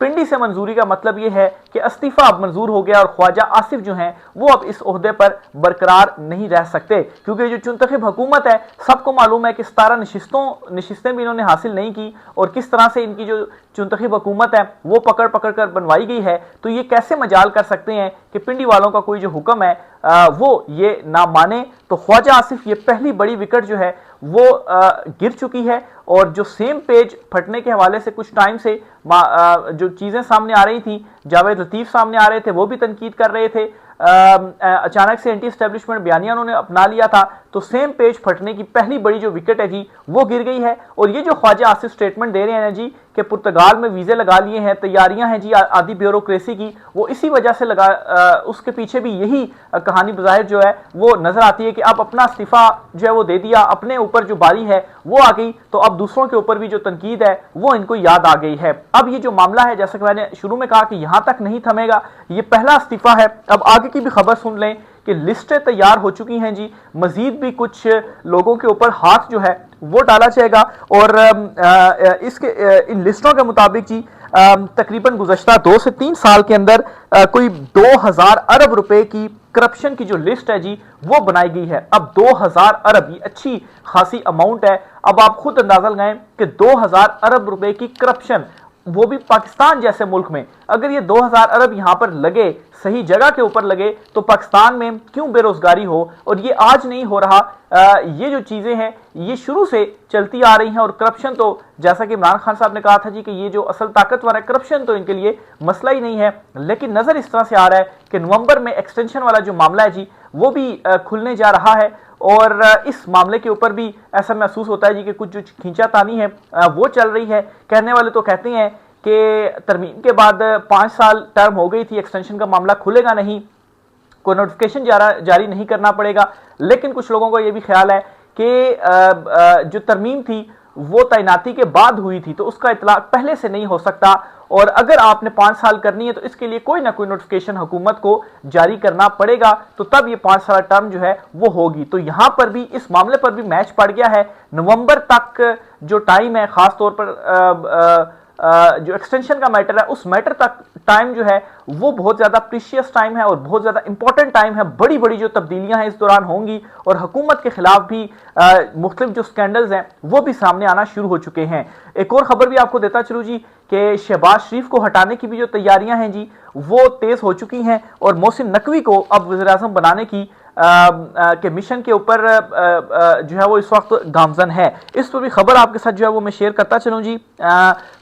پنڈی سے منظوری کا مطلب یہ ہے کہ استعفیٰ اب منظور ہو گیا اور خواجہ آصف جو ہیں وہ اب اس عہدے پر برقرار نہیں رہ سکتے، کیونکہ جو چنتخب حکومت ہے سب کو معلوم ہے کہ 17 نشستیں بھی انہوں نے حاصل نہیں کی، اور کس طرح سے ان کی جو چنتخب حکومت ہے وہ پکڑ کر بنوائی گئی ہے، تو یہ کیسے مجال کر سکتے ہیں کہ پنڈی والوں کا کوئی جو حکم ہے وہ یہ نہ مانے۔ تو خواجہ آصف یہ پہلی بڑی وکٹ جو ہے وہ گر چکی ہے، اور جو سیم پیج پھٹنے کے حوالے سے کچھ ٹائم سے جو چیزیں سامنے آ رہی تھیں، جاوید لطیف سامنے آ رہے تھے، وہ بھی تنقید کر رہے تھے، اچانک سے اینٹی اسٹیبلشمنٹ بیانیہ انہوں نے اپنا لیا تھا، تو سیم پیج پھٹنے کی پہلی بڑی جو وکٹ ہے جی وہ گر گئی ہے۔ اور یہ جو خواجہ آصف سٹیٹمنٹ دے رہے ہیں جی کہ پرتگال میں ویزے لگا لیے ہیں، تیاریاں ہیں جی آدھی بیوروکریسی کی، وہ اسی وجہ سے اس کے پیچھے بھی یہی کہانی بظاہر جو ہے وہ نظر آتی ہے کہ اب اپنا استعفیٰ جو ہے وہ دے دیا، اپنے اوپر جو باری ہے وہ آ گئی، تو اب دوسروں کے اوپر بھی جو تنقید ہے وہ ان کو یاد آ گئی ہے۔ اب یہ جو معاملہ ہے، جیسا کہ میں نے شروع میں کہا کہ یہاں تک نہیں تھمے گا، یہ پہلا استعفیٰ ہے۔ اب آگے کی بھی خبر سن لیں کہ لسٹیں تیار ہو چکی ہیں جی، مزید بھی کچھ لوگوں کے اوپر ہاتھ جو ہے وہ ڈالا جائے گا، اور ان لسٹوں کے مطابق جی تقریباً گزشتہ 2 سے 3 سال کے اندر کوئی 2000 ارب روپے کی کرپشن کی جو لسٹ ہے جی وہ بنائی گئی ہے۔ اب 2000 ارب یہ اچھی خاصی اماؤنٹ ہے، اب آپ خود اندازہ لگائیں کہ 2000 ارب روپے کی کرپشن، وہ بھی پاکستان جیسے ملک میں، اگر یہ 2000 ارب یہاں پر لگے، صحیح جگہ کے اوپر لگے، تو پاکستان میں کیوں بے روزگاری ہو؟ اور یہ آج نہیں ہو رہا، یہ جو چیزیں ہیں یہ شروع سے چلتی آ رہی ہیں، اور کرپشن تو جیسا کہ عمران خان صاحب نے کہا تھا جی کہ یہ جو اصل طاقتور ہے، کرپشن تو ان کے لیے مسئلہ ہی نہیں ہے، لیکن نظر اس طرح سے آ رہا ہے کہ نومبر میں ایکسٹینشن والا جو معاملہ ہے جی وہ بھی کھلنے جا رہا ہے، اور اس معاملے کے اوپر بھی ایسا محسوس ہوتا ہے جی کہ کچھ جو کھینچا تانی ہے وہ چل رہی ہے۔ کہنے والے تو کہتے ہیں کہ ترمیم کے بعد 5 سال ٹرم ہو گئی تھی، ایکسٹینشن کا معاملہ کھلے گا نہیں، کوئی نوٹیفیکیشن جاری نہیں کرنا پڑے گا، لیکن کچھ لوگوں کو یہ بھی خیال ہے کہ جو ترمیم تھی وہ تعیناتی کے بعد ہوئی تھی، تو اس کا اطلاق پہلے سے نہیں ہو سکتا، اور اگر آپ نے 5 سال کرنی ہے تو اس کے لیے کوئی نہ کوئی نوٹیفیکیشن حکومت کو جاری کرنا پڑے گا، تو تب یہ 5 سال ٹرم جو ہے وہ ہوگی۔ تو یہاں پر بھی اس معاملے پر بھی میچ پڑ گیا ہے، نومبر تک جو ٹائم ہے، خاص طور پر جو ایکسٹینشن کا میٹر ہے، اس میٹر تک ٹائم جو ہے وہ بہت زیادہ پریشیس ٹائم ہے اور بہت زیادہ امپورٹنٹ ٹائم ہے۔ بڑی بڑی جو تبدیلیاں ہیں اس دوران ہوں گی، اور حکومت کے خلاف بھی مختلف جو سکینڈلز ہیں وہ بھی سامنے آنا شروع ہو چکے ہیں۔ ایک اور خبر بھی آپ کو دیتا چلوں جی کہ شہباز شریف کو ہٹانے کی بھی جو تیاریاں ہیں جی وہ تیز ہو چکی ہیں، اور محسن نقوی کو اب وزیر اعظم بنانے کی کہ مشن کے اوپر جو ہے وہ اس وقت گامزن ہے۔ اس پر بھی خبر آپ کے ساتھ جو ہے وہ میں شیئر کرتا چلوں جی۔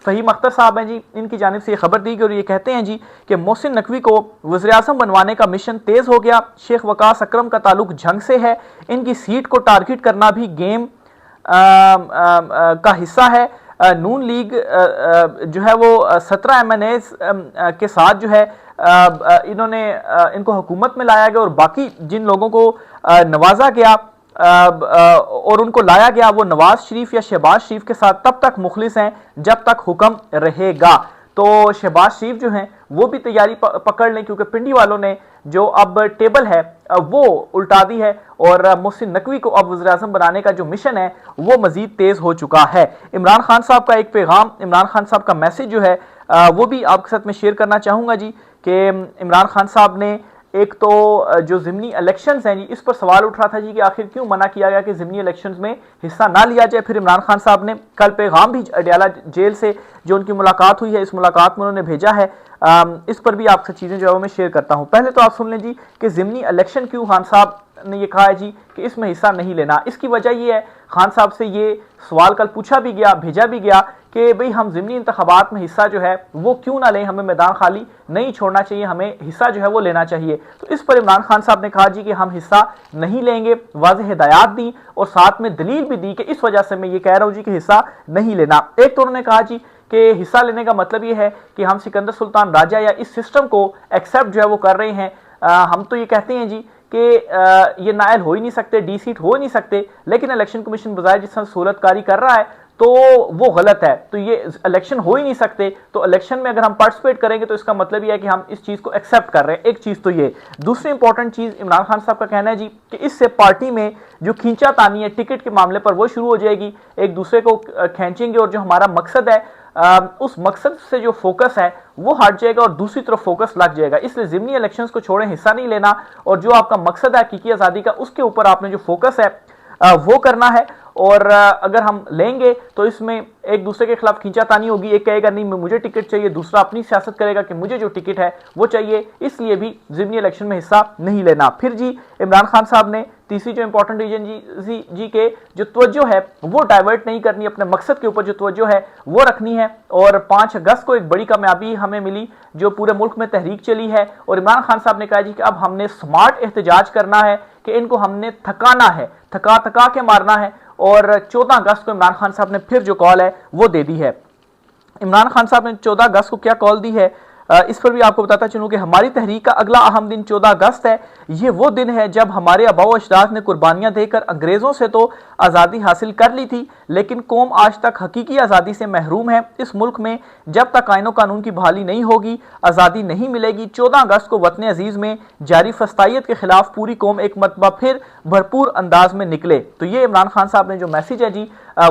فہیم اختر صاحب ہیں جی، ان کی جانب سے یہ خبر دی گئی، اور یہ کہتے ہیں جی کہ محسن نقوی کو وزیر اعظم بنوانے کا مشن تیز ہو گیا، شیخ وقاص اکرم کا تعلق جنگ سے ہے، ان کی سیٹ کو ٹارگٹ کرنا بھی گیم کا حصہ ہے۔ نون لیگ جو ہے وہ 17 MNAs کے ساتھ جو ہے ان کو حکومت میں لایا گیا، اور باقی جن لوگوں کو نوازا گیا اور ان کو لایا گیا وہ نواز شریف یا شہباز شریف کے ساتھ تب تک مخلص ہیں جب تک حکم رہے گا۔ تو شہباز شریف جو ہیں وہ بھی تیاری پکڑ لیں، کیونکہ پنڈی والوں نے جو اب ٹیبل ہے وہ الٹا دی ہے، اور محسن نقوی کو اب وزیر اعظم بنانے کا جو مشن ہے وہ مزید تیز ہو چکا ہے۔ عمران خان صاحب کا ایک پیغام، عمران خان صاحب کا میسج جو ہے وہ بھی آپ کے ساتھ میں شیئر کرنا چاہوں گا جی کہ عمران خان صاحب نے ایک تو جو ضمنی الیکشنز ہیں جی اس پر سوال اٹھ رہا تھا جی کہ آخر کیوں منع کیا گیا کہ ضمنی الیکشنز میں حصہ نہ لیا جائے، پھر عمران خان صاحب نے کل پیغام بھی اڈیالہ جیل سے جو ان کی ملاقات ہوئی ہے اس ملاقات میں انہوں نے بھیجا ہے، اس پر بھی آپ سے چیزیں جو ہے وہ میں شیئر کرتا ہوں۔ پہلے تو آپ سن لیں جی کہ ضمنی الیکشن کیوں خان صاحب نے یہ کہا ہے جی کہ اس میں حصہ نہیں لینا۔ اس کی وجہ یہ ہے، خان صاحب سے یہ سوال کل پوچھا بھی گیا، بھیجا بھی گیا کہ بھئی ہم ضمنی انتخابات میں حصہ جو ہے وہ کیوں نہ لیں، ہمیں میدان خالی نہیں چھوڑنا چاہیے، ہمیں حصہ جو ہے وہ لینا چاہیے۔ تو اس پر عمران خان صاحب نے کہا جی کہ ہم حصہ نہیں لیں گے، واضح ہدایات دی اور ساتھ میں دلیل بھی دی کہ اس وجہ سے میں یہ کہہ رہا ہوں جی کہ حصہ نہیں لینا۔ ایک تو انہوں نے کہا جی کہ حصہ لینے کا مطلب یہ ہے کہ ہم سکندر سلطان راجہ یا اس سسٹم کو ایکسیپٹ جو ہے وہ کر رہے ہیں، ہم تو یہ کہتے ہیں جی کہ یہ نائل ہو ہی نہیں سکتے، ڈی سیٹ ہو ہی نہیں سکتے، لیکن الیکشن کمیشن بظاہر جس طرح سہولت کاری کر رہا ہے تو وہ غلط ہے، تو یہ الیکشن ہو ہی نہیں سکتے، تو الیکشن میں اگر ہم پارٹیسپیٹ کریں گے تو اس کا مطلب یہ ہے کہ ہم اس چیز کو ایکسیپٹ کر رہے ہیں۔ ایک چیز تو یہ، دوسری امپورٹنٹ چیز عمران خان صاحب کا کہنا ہے جی کہ اس سے پارٹی میں جو کھینچا تانی ہے ٹکٹ کے معاملے پر وہ شروع ہو جائے گی، ایک دوسرے کو کھینچیں گے، اور جو ہمارا مقصد ہے اس مقصد سے جو فوکس ہے وہ ہٹ جائے گا اور دوسری طرف فوکس لگ جائے گا. اس لیے ضمنی الیکشنز کو چھوڑیں, حصہ نہیں لینا, اور جو آپ کا مقصد ہے حقیقی آزادی کا اس کے اوپر آپ نے جو فوکس ہے وہ کرنا ہے. اور اگر ہم لیں گے تو اس میں ایک دوسرے کے خلاف کھینچا تانی ہوگی, ایک کہے گا نہیں مجھے ٹکٹ چاہیے, دوسرا اپنی سیاست کرے گا کہ مجھے جو ٹکٹ ہے وہ چاہیے, اس لیے بھی ضمنی الیکشن میں حصہ نہیں لینا. پھر جی عمران خان صاحب نے تیسری جو امپورٹنٹ ریجن جی کے جو توجہ ہے وہ ڈائیورٹ نہیں کرنی, اپنے مقصد کے اوپر جو توجہ ہے وہ رکھنی ہے. اور 5 اگست کو ایک بڑی کامیابی ہمیں ملی جو پورے ملک میں تحریک چلی ہے, اور عمران خان صاحب نے کہا جی کہ اب ہم نے سمارٹ احتجاج کرنا ہے کہ ان کو ہم نے تھکانا ہے, تھکا کے مارنا ہے. اور 14 اگست کو عمران خان صاحب نے پھر جو کال ہے وہ دے دی ہے. عمران خان صاحب نے 14 اگست کو کیا کال دی ہے اس پر بھی آپ کو بتاتا چلوں کہ ہماری تحریک کا اگلا اہم دن 14 اگست ہے. یہ وہ دن ہے جب ہمارے آباء و اجداد نے قربانیاں دے کر انگریزوں سے تو آزادی حاصل کر لی تھی, لیکن قوم آج تک حقیقی آزادی سے محروم ہے. اس ملک میں جب تک آئین و قانون کی بحالی نہیں ہوگی آزادی نہیں ملے گی. 14 اگست کو وطن عزیز میں جاری فسطائیت کے خلاف پوری قوم ایک مرتبہ پھر بھرپور انداز میں نکلے. تو یہ عمران خان صاحب نے جو میسیج ہے جی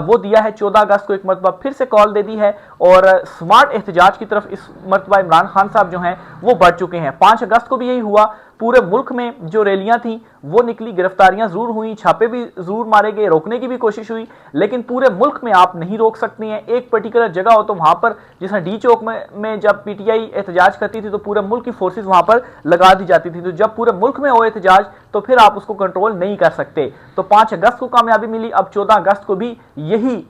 وہ دیا ہے, 14 اگست کو ایک مرتبہ پھر سے کال دے دی ہے, اور سمارٹ احتجاج کی طرف اس مرتبہ عمران خان صاحب جو ہیں وہ بڑھ چکے ہیں. 5 اگست کو بھی یہی ہوا, پورے ملک میں جو ریلیاں تھیں وہ نکلی, گرفتاریاں ضرور ہوئیں, چھاپے بھی ضرور مارے گئے, روکنے کی بھی کوشش ہوئی, لیکن پورے ملک میں آپ نہیں روک سکتی ہیں. ایک پرٹیکولر جگہ ہو تو وہاں پر جیسا ڈی چوک میں جب پی ٹی آئی احتجاج کرتی تھی تو پورے ملک کی فورسز وہاں پر لگا دی جاتی تھی, تو جب پورے ملک میں ہو احتجاج تو پھر آپ اس کو کنٹرول نہیں کر سکتے. تو 5 اگست کو کامیابی ملی, اب 14 اگست کو بھی یہی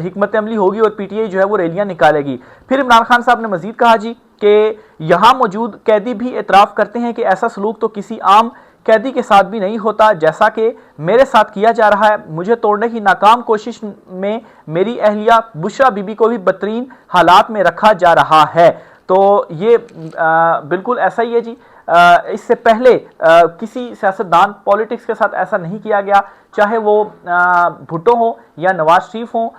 حکمت عملی ہوگی اور پی ٹی آئی جو ہے وہ ریلیاں نکالے گی. پھر عمران خان صاحب نے مزید کہا جی کہ یہاں موجود قیدی بھی اعتراف کرتے ہیں کہ ایسا سلوک تو کسی عام قیدی کے ساتھ بھی نہیں ہوتا جیسا کہ میرے ساتھ کیا جا رہا ہے. مجھے توڑنے کی ناکام کوشش میں میری اہلیہ بشرا بی بی کو بھی بدترین حالات میں رکھا جا رہا ہے. تو یہ بالکل ایسا ہی ہے جی. اس سے پہلے کسی سیاستدان پولیٹکس کے ساتھ ایسا نہیں کیا گیا, چاہے وہ بھٹو ہوں یا نواز شریف ہوں.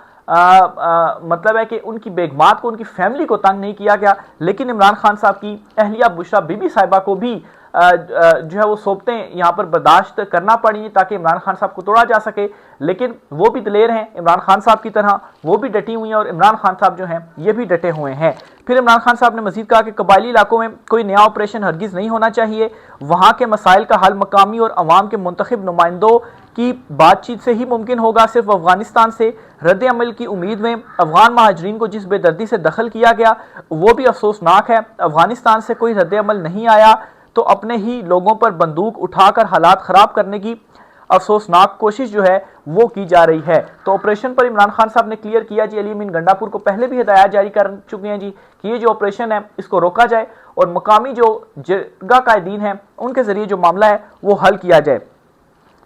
مطلب ہے کہ ان کی بیگمات کو, ان کی فیملی کو تنگ نہیں کیا گیا, لیکن عمران خان صاحب کی اہلیہ بشرا بی بی صاحبہ کو بھی جو ہے وہ صوبتیں یہاں پر برداشت کرنا پڑی تاکہ عمران خان صاحب کو توڑا جا سکے. لیکن وہ بھی دلیر ہیں عمران خان صاحب کی طرح, وہ بھی ڈٹی ہوئی ہیں, اور عمران خان صاحب جو ہیں یہ بھی ڈٹے ہوئے ہیں. پھر عمران خان صاحب نے مزید کہا کہ قبائلی علاقوں میں کوئی نیا آپریشن ہرگز نہیں ہونا چاہیے. وہاں کے مسائل کا حل مقامی اور عوام کے منتخب نمائندوں کی بات چیت سے ہی ممکن ہوگا. صرف افغانستان سے رد عمل کی امید میں افغان مہاجرین کو جس بے دردی سے دخل کیا گیا وہ بھی افسوسناک ہے. افغانستان سے کوئی رد عمل نہیں آیا تو اپنے ہی لوگوں پر بندوق اٹھا کر حالات خراب کرنے کی افسوسناک کوشش جو ہے وہ کی جا رہی ہے. تو آپریشن پر عمران خان صاحب نے کلیئر کیا جی, علی امین گنڈا پور کو پہلے بھی ہدایات جاری کر چکے ہیں جی کہ یہ جو آپریشن ہے اس کو روکا جائے اور مقامی جو جرگہ قائدین ہیں ان کے ذریعے جو معاملہ ہے وہ حل کیا جائے.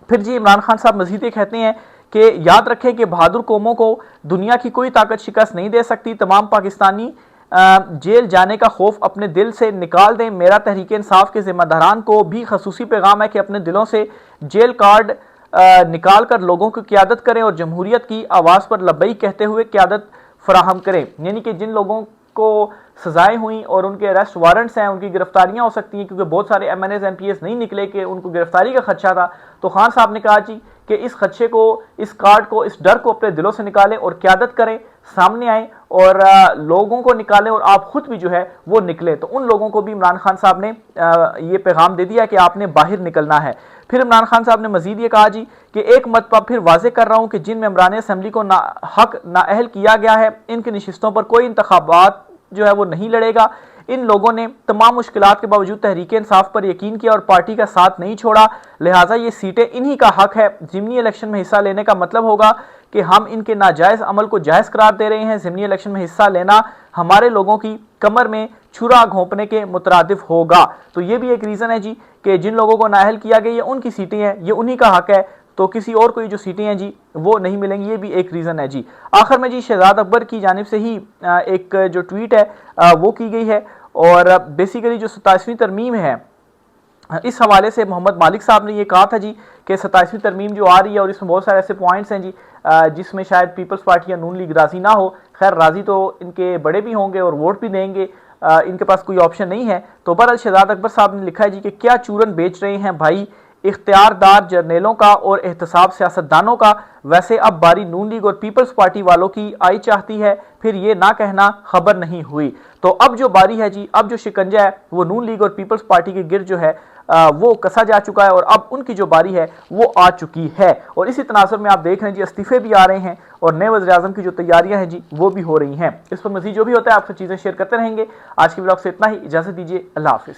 پھر جی عمران خان صاحب مزید یہ کہتے ہیں کہ یاد رکھیں کہ بہادر قوموں کو دنیا کی کوئی طاقت شکست نہیں دے سکتی. تمام پاکستانی جیل جانے کا خوف اپنے دل سے نکال دیں. میرا تحریک انصاف کے ذمہ داران کو بھی خصوصی پیغام ہے کہ اپنے دلوں سے جیل کارڈ نکال کر لوگوں کی قیادت کریں اور جمہوریت کی آواز پر لبیک کہتے ہوئے قیادت فراہم کریں. یعنی کہ جن لوگوں کو سزائیں ہوئیں اور ان کے اریسٹ وارنٹس ہیں, ان کی گرفتاریاں ہو سکتی ہیں, کیونکہ بہت سارے M N As M P S نہیں نکلے کہ ان کو گرفتاری کا خدشہ تھا. تو خان صاحب نے کہا جی کہ اس خدشے کو, اس کارڈ کو, اس ڈر کو اپنے دلوں سے نکالیں اور قیادت کریں, سامنے آئیں اور لوگوں کو نکالیں اور آپ خود بھی جو ہے وہ نکلیں. تو ان لوگوں کو بھی عمران خان صاحب نے یہ پیغام دے دیا کہ آپ نے باہر نکلنا ہے. پھر عمران خان صاحب نے مزید یہ کہا جی کہ ایک مرتبہ پھر واضح کر رہا ہوں کہ جن ممبران اسمبلی کو حق نااہل کیا گیا ہے ان کی نشستوں پر کوئی انتخابات جو ہے وہ نہیں لڑے گا. ان لوگوں نے تمام مشکلات کے باوجود تحریک انصاف پر یقین کیا اور پارٹی کا ساتھ نہیں چھوڑا, لہٰذا یہ سیٹیں انہی کا حق ہے. ضمنی الیکشن میں حصہ لینے کا مطلب ہوگا کہ ہم ان کے ناجائز عمل کو جائز قرار دے رہے ہیں. ضمنی الیکشن میں حصہ لینا ہمارے لوگوں کی کمر میں چھرا گھونپنے کے مترادف ہوگا. تو یہ بھی ایک ریزن ہے جی کہ جن لوگوں کو نااہل کیا گیا یہ ان کی سیٹیں ہیں, یہ انہی کا حق ہے, تو کسی اور کوئی جو سیٹیں ہیں جی وہ نہیں ملیں گی. یہ بھی ایک ریزن ہے جی. آخر میں جی شہزاد اکبر کی جانب سے ہی ایک جو ٹویٹ ہے وہ کی گئی ہے, اور بیسیکلی جو 27ویں ترمیم ہے اس حوالے سے محمد مالک صاحب نے یہ کہا تھا جی کہ 27ویں ترمیم جو آ رہی ہے اور اس میں بہت سارے ایسے پوائنٹس ہیں جی جس میں شاید پیپلز پارٹی یا نون لیگ راضی نہ ہو. خیر راضی تو ان کے بڑے بھی ہوں گے اور ووٹ بھی دیں گے, ان کے پاس کوئی آپشن نہیں ہے. تو بہرحال شہزاد اکبر صاحب نے لکھا ہے جی کہ کیا چورن بیچ رہے ہیں بھائی, اختیاردار جرنیلوں کا اور احتساب سیاستدانوں کا، ویسے اب باری نون لیگ اور پیپلز پارٹی والوں کی آئی چاہتی ہے، پھر یہ نہ کہنا خبر نہیں ہوئی۔ تو اب جو باری ہے جی، اب جو شکنجہ ہے وہ نون لیگ اور پیپلز پارٹی کے گرد جو ہے وہ کسا جا چکا ہے، اور اب ان کی جو باری ہے وہ آ چکی ہے۔ اور اسی تناظر میں آپ دیکھ رہے ہیں جی استعفے بھی آ رہے ہیں، اور نئے وزیر اعظم کی جو تیاریاں ہیں جی وہ بھی ہو رہی ہیں۔ اس پر مزید جو بھی ہوتا ہے آپ سے چیزیں شیئر کرتے رہیں گے۔ آج کی ولاگ سے اتنا ہی، اجازت دیجیے، اللہ حافظ۔